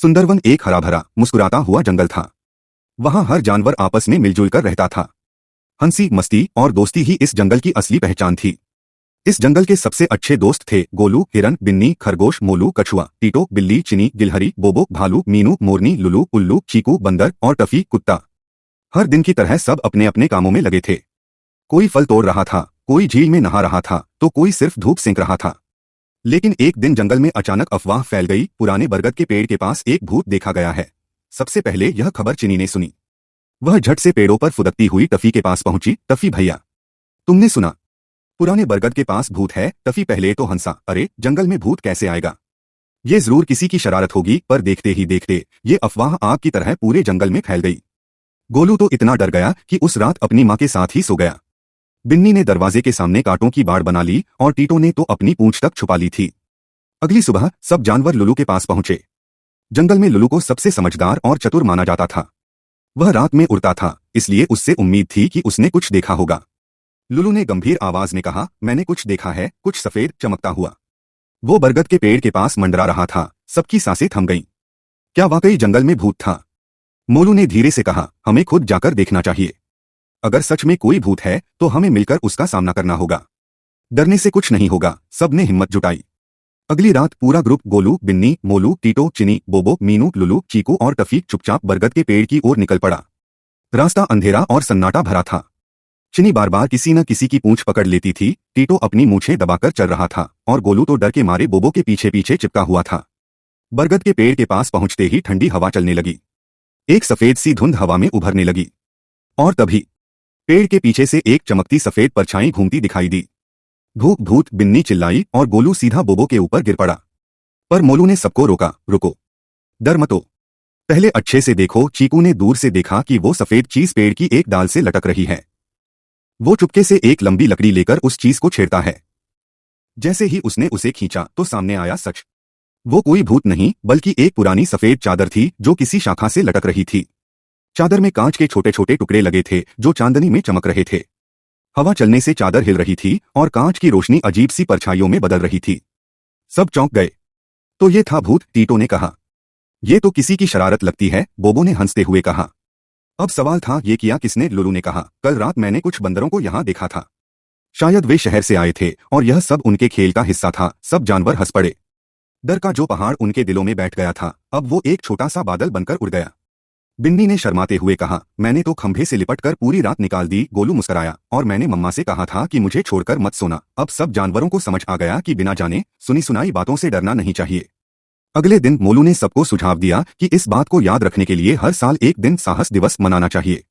सुंदरवन एक हरा भरा मुस्कुराता हुआ जंगल था। वहां हर जानवर आपस में मिलजुल कर रहता था। हंसी मस्ती और दोस्ती ही इस जंगल की असली पहचान थी। इस जंगल के सबसे अच्छे दोस्त थे गोलू, हिरन, बिन्नी, खरगोश, मोलू, कछुआ, टीटो, बिल्ली, चिनी, गिलहरी, बोबो, भालू, मीनू, मोरनी, लुलू, उल्लू, चीकू, बंदर और टफी कुत्ता। हर दिन की तरह सब अपने अपने कामों में लगे थे। कोई फल तोड़ रहा था, कोई झील में नहा रहा था, तो कोई सिर्फ धूप सेंक रहा था। लेकिन एक दिन जंगल में अचानक अफवाह फैल गई, पुराने बरगद के पेड़ के पास एक भूत देखा गया है। सबसे पहले यह खबर चिनी ने सुनी। वह झट से पेड़ों पर फुदकती हुई टफी के पास पहुंची। टफी भैया, तुमने सुना? पुराने बरगद के पास भूत है। टफी पहले तो हंसा, अरे जंगल में भूत कैसे आएगा? ये जरूर किसी की शरारत होगी। पर देखते ही देखते ये अफवाह आग की तरह पूरे जंगल में फैल गई। गोलू तो इतना डर गया कि उस रात अपनी मां के साथ ही सो गया। बिन्नी ने दरवाजे के सामने कांटों की बाड़ बना ली और टीटो ने तो अपनी पूंछ तक छुपा ली थी। अगली सुबह सब जानवर लुलू के पास पहुंचे। जंगल में लुलू को सबसे समझदार और चतुर माना जाता था। वह रात में उड़ता था, इसलिए उससे उम्मीद थी कि उसने कुछ देखा होगा। लुलू ने गंभीर आवाज में कहा, मैंने कुछ देखा है, कुछ सफेद चमकता हुआ। वो बरगद के पेड़ के पास मंडरा रहा था। सबकी सांसें थम गईं। क्या वाकई जंगल में भूत था? मोलू ने धीरे से कहा, हमें खुद जाकर देखना चाहिए। अगर सच में कोई भूत है तो हमें मिलकर उसका सामना करना होगा। डरने से कुछ नहीं होगा। सबने हिम्मत जुटाई। अगली रात पूरा ग्रुप गोलू, बिन्नी, मोलू, टीटो, चिनी, बोबो, मीनू, लुलू, चीकू और टफी चुपचाप बरगद के पेड़ की ओर निकल पड़ा। रास्ता अंधेरा और सन्नाटा भरा था। चिनी बार बार किसी न किसी की पूंछ पकड़ लेती थी। टीटो अपनी मूछें दबाकर चल रहा था और गोलू तो डर के मारे बोबो के पीछे पीछे चिपका हुआ था। बरगद के पेड़ के पास पहुंचते ही ठंडी हवा चलने लगी। एक सफेद सी धुंध हवा में उभरने लगी और तभी पेड़ के पीछे से एक चमकती सफेद परछाई घूमती दिखाई दी। भूत भूत, बिन्नी चिल्लाई और गोलू सीधा बोबो के ऊपर गिर पड़ा। पर मोलू ने सबको रोका, रुको, डर मतो, पहले अच्छे से देखो। चीकू ने दूर से देखा कि वो सफेद चीज पेड़ की एक डाल से लटक रही है। वो चुपके से एक लंबी लकड़ी लेकर उस चीज को छेड़ता है। जैसे ही उसने उसे खींचा तो सामने आया सच। वो कोई भूत नहीं बल्कि एक पुरानी सफेद चादर थी जो किसी शाखा से लटक रही थी। चादर में कांच के छोटे छोटे टुकड़े लगे थे जो चांदनी में चमक रहे थे। हवा चलने से चादर हिल रही थी और कांच की रोशनी अजीब सी परछाइयों में बदल रही थी। सब चौंक गए। तो ये था भूत, टीटो ने कहा। ये तो किसी की शरारत लगती है, बोबो ने हंसते हुए कहा। अब सवाल था ये किया किसने? लुलू ने कहा, कल रात मैंने कुछ बंदरों को यहाँ देखा था। शायद वे शहर से आए थे और यह सब उनके खेल का हिस्सा था। सब जानवर हंस पड़े। डर का जो पहाड़ उनके दिलों में बैठ गया था अब वो एक छोटा सा बादल बनकर उड़ गया। बिन्नी ने शर्माते हुए कहा, मैंने तो खंभे से लिपटकर पूरी रात निकाल दी। गोलू मुस्कुराया, और मैंने मम्मा से कहा था कि मुझे छोड़कर मत सोना। अब सब जानवरों को समझ आ गया कि बिना जाने सुनी सुनाई बातों से डरना नहीं चाहिए। अगले दिन मोलू ने सबको सुझाव दिया कि इस बात को याद रखने के लिए हर साल एक दिन साहस दिवस मनाना चाहिए।